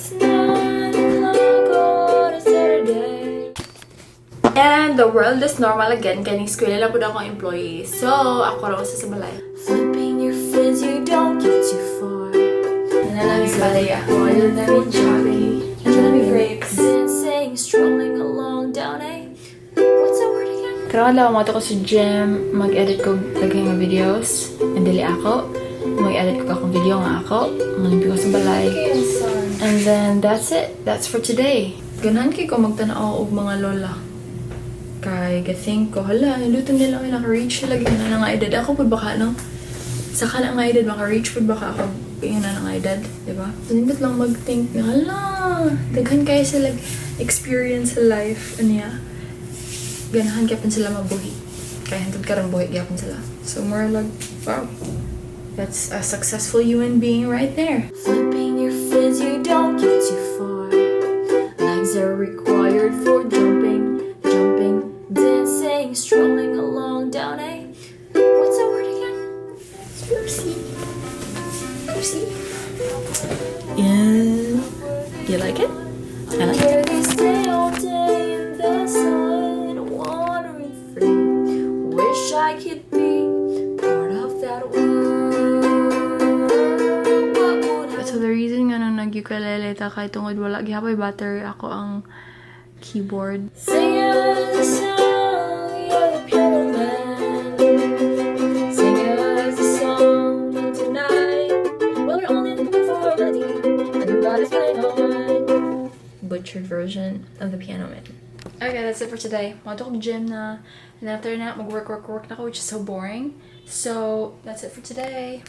It's 9 o'clock on a Saturday. And the world is normal again. Kaning school na po akong employee. So, ako raw sa balay. Flipping your fins, you don't get too far. Nanalami balay ako. Ayun na rin jogging. Ayun na rin breaks. Dancing, strolling along down a... What's that word again? Karoon lang ako si Jem. Mag-edit ko lagay nga videos. Andali ako. Mag-edit ko akong video nga ako. Manimpi ko sa balay. And then, that's it. That's for today. Ganahan kayo ko magtanaw og mga lola. Kay gathink ko, hala, lutong nila ako naka-reach sila, gina na nga edad. Ako po baka, no? Saka na nga edad, maka-reach po baka ako, gina na nga edad, diba? Nindot lang mag-think na, hala, daghan kayo sila experience sa life, niya. Ganahan kaya sila mabuhi. Kaya hantod ka rin buhi, kaya sila. So more like, wow, that's a successful human being right there. Flipping your fins, you don't get too far. Legs are required for jumping. Dancing, strolling along down a... What's that word again? Spoopsie. Spoopsie. Yeah. You like it? I like it. They stay all day in the sun, wandering free. Wish I could be part of that world. So the reason nga nung nag-ukulele ta kay tungod wala gihapay battery ako ang keyboard. Sing us a song, you're the piano man. Sing us a song tonight. Well, we're only looking for a melody, and you got us playing on. Butchered version of the piano man. Okay, that's it for today. Mato kong gym na, and after that, mag-work na ako, which is so boring. So, that's it for today.